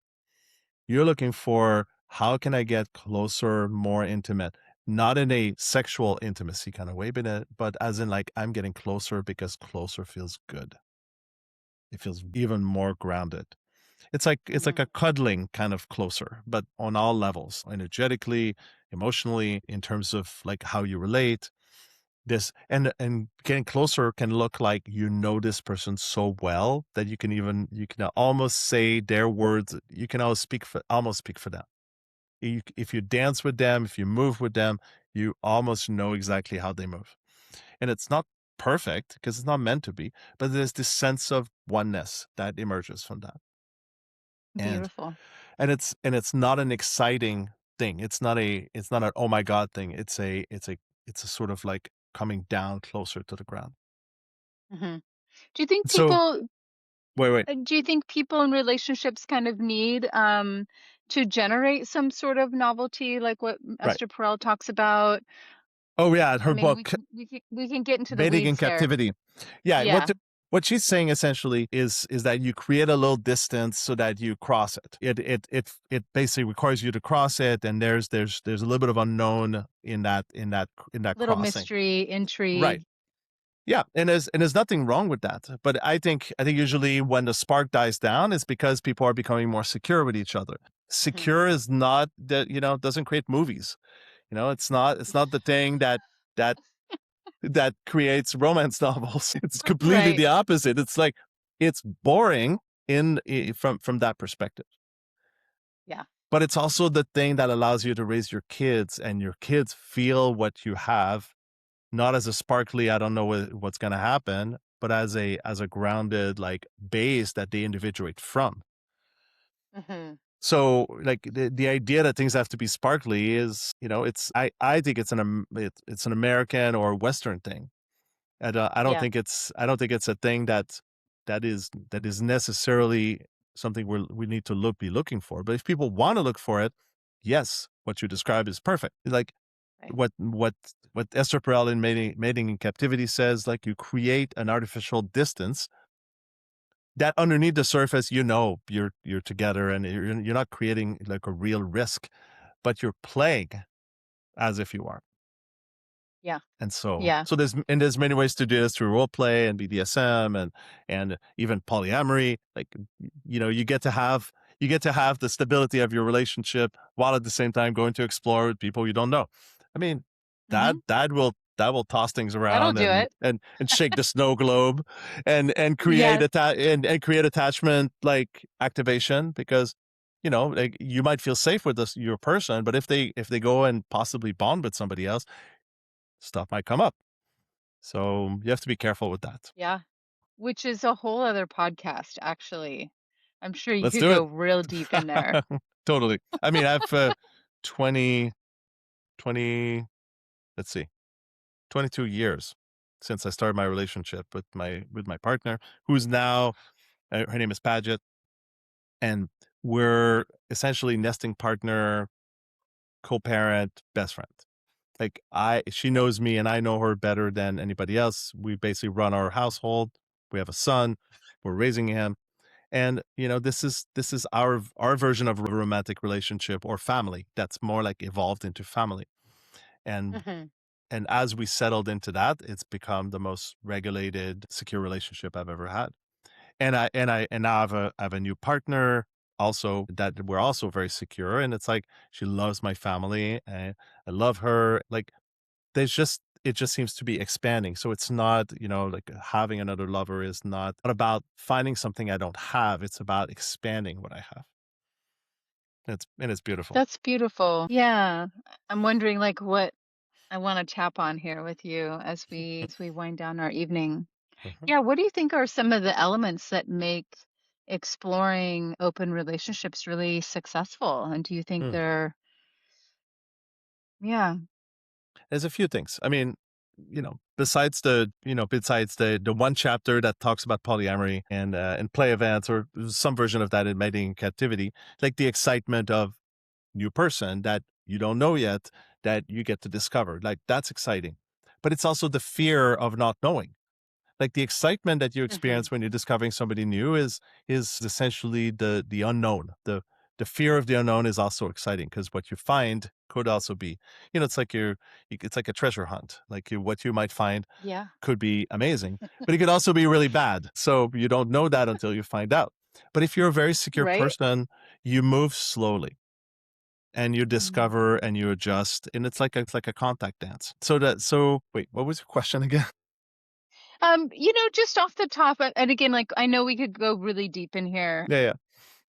You're looking for how can I get closer, more intimate, not in a sexual intimacy kind of way, but as in like I'm getting closer because closer feels good. It feels even more grounded. It's like Mhm. a cuddling kind of closer, but on all levels, energetically, emotionally, in terms of like how you relate. This and getting closer can look like you know this person so well that you can almost say their words. You can almost speak for them. If you dance with them, if you move with them, you almost know exactly how they move. And it's not perfect because it's not meant to be, but there's this sense of oneness that emerges from that. And Beautiful. it's not an exciting thing. It's not an oh my God thing. It's a sort of like coming down closer to the ground. Hmm. Do you think So people wait. do you think people in relationships kind of need to generate some sort of novelty, like what Right. Esther Perel talks about? Oh yeah, I her mean, book we can get into the Mating in weeds here. Captivity. Yeah, Yeah, what she's saying essentially is that you create a little distance so that you cross it. It basically requires you to cross it, and there's a little bit of unknown in that little crossing. mystery, Right. intrigue. Yeah, and there's nothing wrong with that. But I think usually when the spark dies down, it's because people are becoming more secure with each other. Hmm. Secure is not that, doesn't create movies. It's not the thing that creates romance novels. It's completely Right. the opposite. It's like it's boring from that perspective. Yeah. But it's also the thing that allows you to raise your kids, and your kids feel what you have, not as a sparkly, I don't know what's going to happen, but as a grounded like base that they individuate from. Hmm. So like the idea that things have to be sparkly is, I think it's an American or Western thing. And Yeah. I don't think it's a thing that is necessarily something we need to be looking for. But if people want to look for it, yes, what you described is perfect. Like Right. what Esther Perel in Mating in Captivity says, like you create an artificial distance that underneath the surface, you're together, and you're not creating like a real risk, but you're playing as if you are. Yeah. And so Yeah. so there's many ways to do this through role play and BDSM and even polyamory. Like, you get to have the stability of your relationship while at the same time going to explore with people you don't know. I mean, that Hmm. that will toss things That'll around do and it. and and shake the snow globe and create Yes. and create attachment like activation, because like you might feel safe with your person, but if they go and possibly bond with somebody else, stuff might come up. So you have to be careful with that. Yeah. Which is a whole other podcast, actually. I'm sure you Let's could do go it. real deep in there. Totally. I mean, I've 20, 20, let's see, 22 years since I started my relationship with my partner, who's now her name is Paget, and we're essentially nesting partner, co-parent, best friend. Like she knows me and I know her better than anybody else. We basically run our household. We have a son. We're raising him. And this is our version of a romantic relationship or family that's more like evolved into family. And Hmm. and as we settled into that, it's become the most regulated, secure relationship I've ever had. And now I have a new partner also that we're also very secure. And it's like she loves my family and I love her. Like it just seems to be expanding. So it's not, like having another lover is not about finding something I don't have. It's about expanding what I have. And it's beautiful. That's beautiful. Yeah. I'm wondering like what I want to tap on here with you as we wind down our evening. Mhm. Yeah, what do you think are some of the elements that make exploring open relationships really successful? And do you think Hmm. they're yeah. There's a few things. I mean, besides the one chapter that talks about polyamory and play events, or some version of that in Mating in Captivity, like the excitement of new person that you don't know yet, that you get to discover. Like that's exciting. But it's also the fear of not knowing. Like the excitement that you Hmm. experience when you're discovering somebody new is essentially the unknown. The fear of the unknown is also exciting, because what you find could also be, it's like a treasure hunt. Like what you might find Yeah. could be amazing, but it could also be really bad. So you don't know that until you find out. But if you're a very secure Right? person, you move slowly and you Mhm. discover and you adjust, and it's like a contact dance. So wait, what was your question again? Just off the top, and again, like I know we could go really deep in here, Yeah, yeah.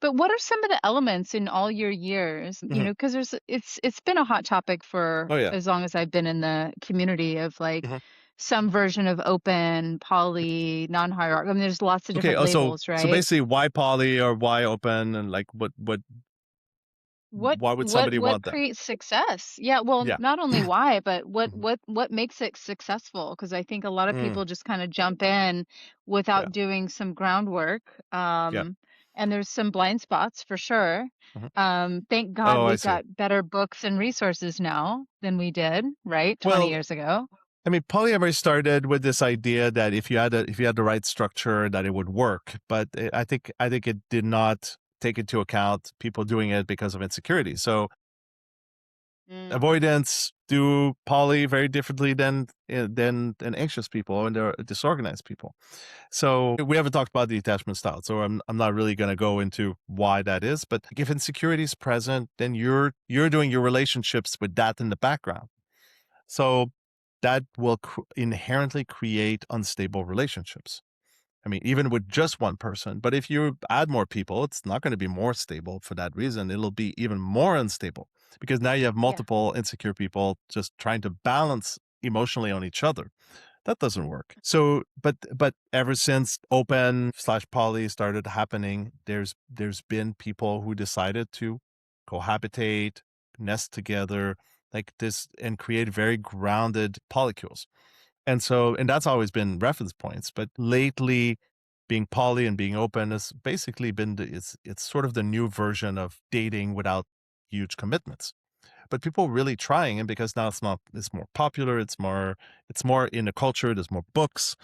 but what are some of the elements in all your years? Mhm. Because it's been a hot topic for Oh yeah. as long as I've been in the community of like Mhm. some version of open, poly, non-hierarchical. I mean, there's lots of Okay. different Oh, so labels, so right? basically, why poly or why open, and like what Why would somebody What want that? creates success? Yeah, well, Yeah. not only why, but what Mhm. what what makes it successful? Because I think a lot of Mm, people just kind of jump in yeah. without doing some groundwork. Yeah. And there's some blind spots for sure. Mhm. Thank God Oh, I we've see. got better books and resources now than we did, right? 20 Well, years ago. I mean, polyamory started with this idea that if you had the right structure, that it would work. But I think it did not take into account people doing it because of insecurity. So Mm, avoidance do poly very differently than anxious people and they're disorganized people. So we haven't talked about the attachment style, so I'm not really going to go into why that is. But if insecurity is present, then you're doing your relationships with that in the background. So that will inherently create unstable relationships. I mean, even with just one person. But if you add more people, it's not going to be more stable for that reason. It'll be even more unstable because now you have yeah. multiple insecure people just trying to balance emotionally on each other. That doesn't work. So, but ever since open slash poly started happening, there's been people who decided to cohabitate, nest together like this, and create very grounded polycules. And that's always been reference points. But lately, being poly and being open has basically been it's sort of the new version of dating without huge commitments. But people really trying it because now it's more popular, it's more in the culture, there's more books.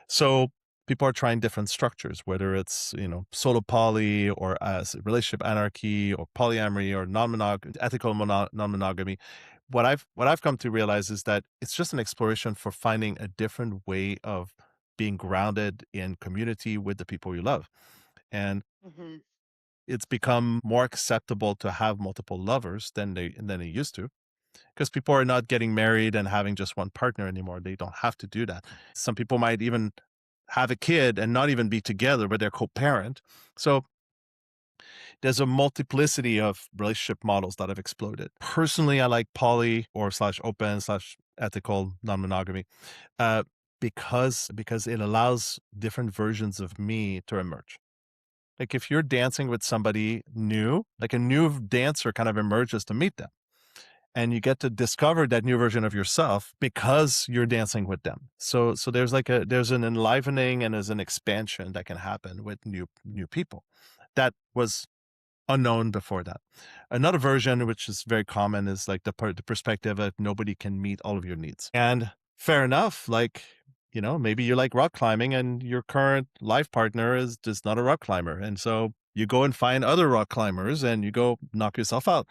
So people are trying different structures, whether it's, solo poly or as relationship anarchy or polyamory or ethical non-monogamy. What I've come to realize is that it's just an exploration for finding a different way of being grounded in community with the people you love. And Hmm. it's become more acceptable to have multiple lovers than it used to because people are not getting married and having just one partner anymore. They don't have to do that. Some people might even have a kid and not even be together, but they're co-parent. So there's a multiplicity of relationship models that have exploded. Personally, I like poly or slash open slash ethical non-monogamy uh, because it allows different versions of me to emerge. Like if you're dancing with somebody new, like a new dancer kind of emerges to meet them and you get to discover that new version of yourself because you're dancing with them. So there's an enlivening and there's an expansion that can happen with new people that was unknown before that. Another version, which is very common, is like the perspective that nobody can meet all of your needs. And fair enough, like, maybe you like rock climbing and your current life partner is just not a rock climber. And so you go and find other rock climbers and you go knock yourself out.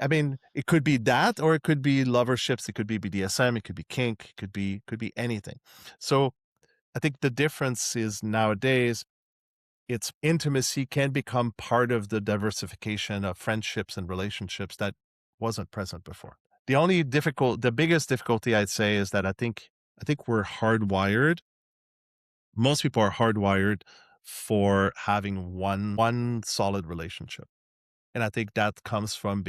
I mean, it could be that, or it could be loverships. It could be BDSM. It could be kink. It could be anything. So I think the difference is nowadays, its intimacy can become part of the diversification of friendships and relationships that wasn't present before. The biggest difficulty I'd say is that I think we're hardwired. Most people are hardwired for having one solid relationship. And I think that comes from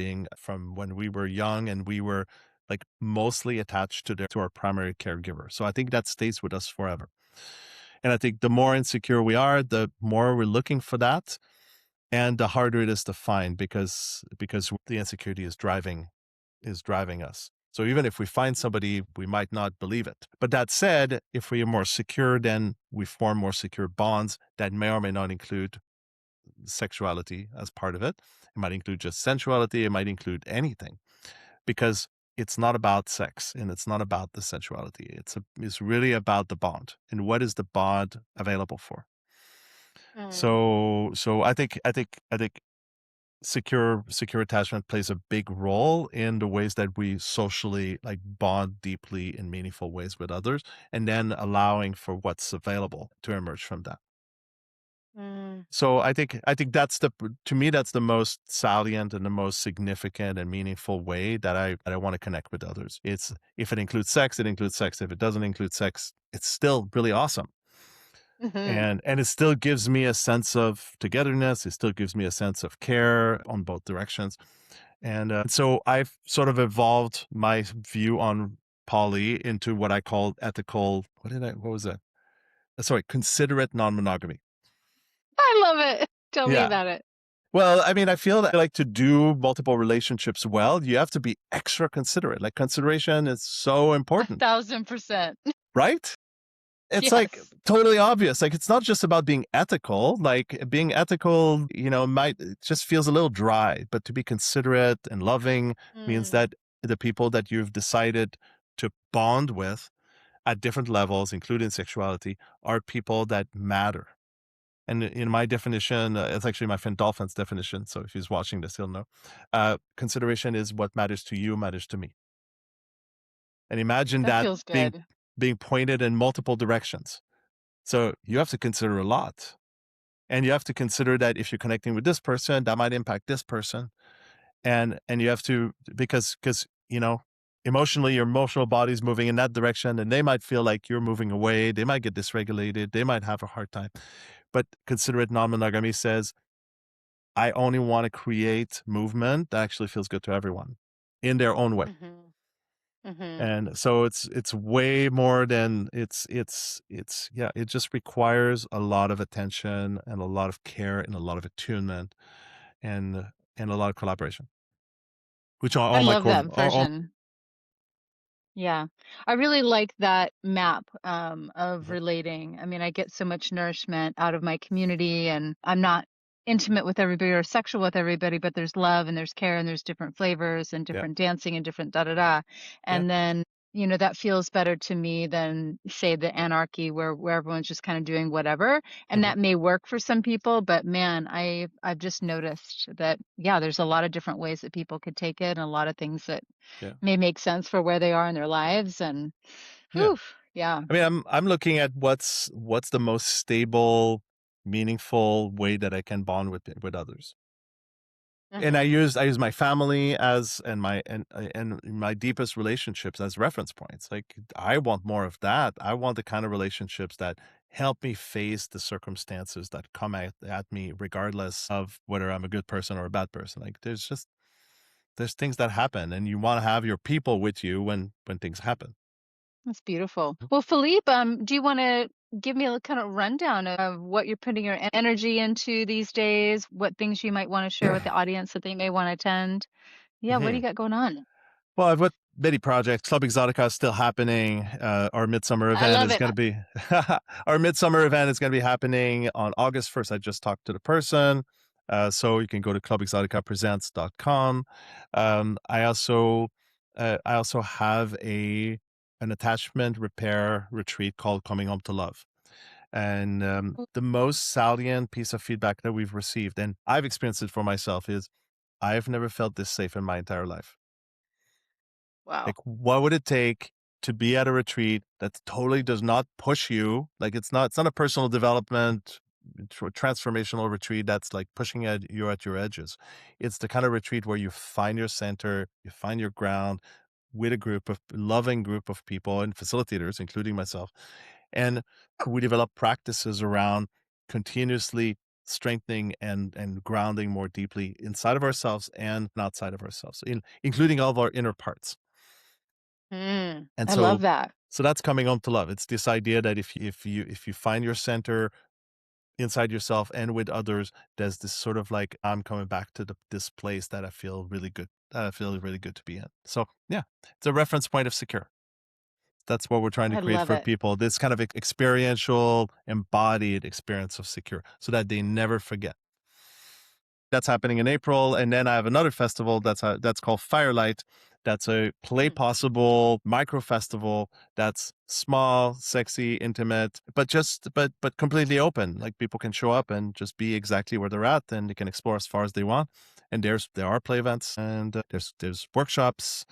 when we were young and we were like mostly attached to our primary caregiver. So I think that stays with us forever. And I think the more insecure we are, the more we're looking for that, and the harder it is to find because the insecurity is driving us. So even if we find somebody, we might not believe it. But that said, if we are more secure, then we form more secure bonds that may or may not include sexuality as part of it. It might include just sensuality. It might include anything because it's not about sex and it's not about the sensuality. It's really about the bond and what is the bond available for. Mm, So I think secure attachment plays a big role in the ways that we socially like bond deeply in meaningful ways with others, and then allowing for what's available to emerge from that. mm, So I think to me that's the most salient and the most significant and meaningful way that I want to connect with others. It's if it includes sex, it includes sex. If it doesn't include sex, it's still really awesome. mhm, And it still gives me a sense of togetherness. It still gives me a sense of care on both directions. And so I've sort of evolved my view on poly into what I call ethical. What was that? Sorry, considerate non-monogamy. I love it. Tell me Yeah. about it. Well, I mean, I feel that like to do multiple relationships well, you have to be extra considerate. Like consideration is so A important, thousand percent. right? It's like Yes. totally obvious. Like it's not just about being ethical. Like being ethical, might it just feels a little dry, but to be considerate and loving means Mm. that the people that you've decided to bond with at different levels, including sexuality, are people that matter. And in my definition, it's actually my friend Dolphin's definition. So if he's watching this, he'll know. Consideration is what matters to you matters to me. And imagine That that feels being good. being pointed in multiple directions. So you have to consider a lot. And you have to consider that if you're connecting with this person, that might impact this person. And you have to because emotionally your emotional body's moving in that direction and they might feel like you're moving away. They might get dysregulated. They might have a hard time. But considerate non-monogamy says I only want to create movement that actually feels good to everyone in their own way. Mhm. Mhm. And so it's way more than it's yeah, it just requires a lot of attention and a lot of care and a lot of attunement and and a lot of collaboration, which are I all my love core that all version. Yeah. I really like that map of mhm, relating. I mean, I get so much nourishment out of my community, and I'm not intimate with everybody or sexual with everybody, but there's love and there's care and there's different flavors and yeah, different dancing and different da da da. yeah, And then, that feels better to me than, say, the anarchy where everyone's just kind of doing whatever. And mhm, that may work for some people, but man, I've just noticed that, yeah, there's a lot of different ways that people could take it and a lot of things that yeah, may make sense for where they are in their lives and yeah. whew, yeah. I mean, I'm looking at what's the most stable, meaningful way that I can bond with others. And Mhm. I use my family as and my deepest relationships as reference points. Like I want more of that. I want the kind of relationships that help me face the circumstances that come at me regardless of whether I'm a good person or a bad person. Like there's things that happen and you want to have your people with you when things happen. That's beautiful. Well, Philippe, do you wanna give me a kind of rundown of what you're putting your energy into these days? What things you might wanna share with the audience that they may wanna attend? Yeah, what do you Mhm. got going on? Well, I've got many projects. Club Exotica is still happening. Our midsummer I event love is it. going to be our midsummer event is going to be happening on August 1st. I just talked to the person. So you can go to clubexoticapresents.com. I also have an attachment repair retreat called Coming Home to Love. And the most salient piece of feedback that we've received, and I've experienced it for myself, is I've never felt this safe in my entire life. Wow. Like, what would it take to be at a retreat that totally does not push you? Like, it's not a personal development, transformational retreat that's like pushing at you at your edges. It's the kind of retreat where you find your center, you find your ground with a group of loving group of people and facilitators, including myself. And we develop practices around continuously strengthening and grounding more deeply inside of ourselves and outside of ourselves, including all of our inner parts. And I love so that. so that's coming home to love. It's this idea that if you find your center inside yourself and with others, there's this sort of like I'm coming back to this place that I feel really good, that I feel really good to be in. So yeah, it's a reference point of secure. That's what we're trying to I create love for it. people. This kind of experiential, embodied experience of secure, so that they never forget. That's happening in April, and then I have another festival that's called Firelight. That's a Play Mm. Possible micro festival that's small, sexy, intimate, but completely open. Like people can show up and just be exactly where they're at, and they can explore as far as they want. And there are play events, and there's workshops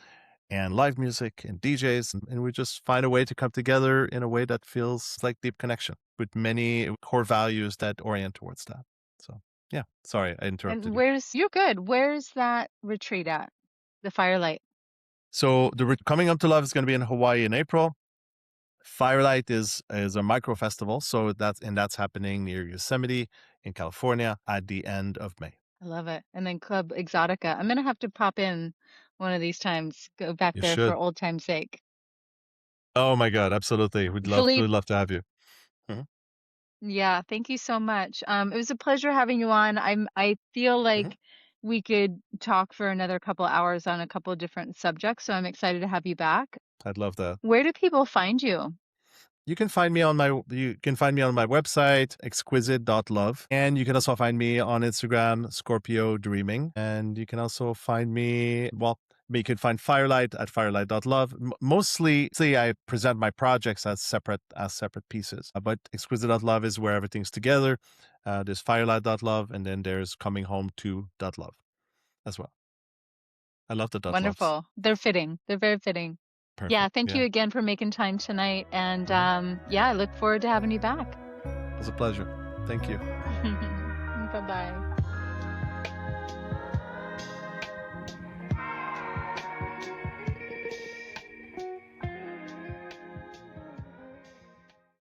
and live music and DJs, and we just find a way to come together in a way that feels like deep connection with many core values that orient towards that. So, yeah, sorry, I And interrupted you. where's you're good. Where's that retreat at? The Firelight. So, Coming Up to Love is going to be in Hawaii in April. Firelight is a micro festival, so that's happening near Yosemite in California at the end of May. I love it. And then Club Exotica. I'm gonna have to pop in one of these times, go back You there for should. old time's sake. Oh my God, absolutely. We'd Philippe, love to have you. Mhm. Yeah, thank you so much. It was a pleasure having you on. I feel Mhm. like we could talk for another couple hours on a couple of different subjects, so I'm excited to have you back. I'd love that. Where do people find you? You can find me on my website, exquisite.love. And you can also find me on Instagram, Scorpio Dreaming. And you can also find me, well, you can find Firelight at firelight.love. Mostly, see, I present my projects as separate pieces. But exquisite.love is where everything's together. There's firelight.love, and then there's coming home to.love as well. I love the dot loves. Wonderful. They're fitting. They're very fitting. Yeah, Perfect. thank Yeah. you again for making time tonight. And Mhm. yeah, I look forward to having you back. It was a pleasure. Thank you. Bye-bye.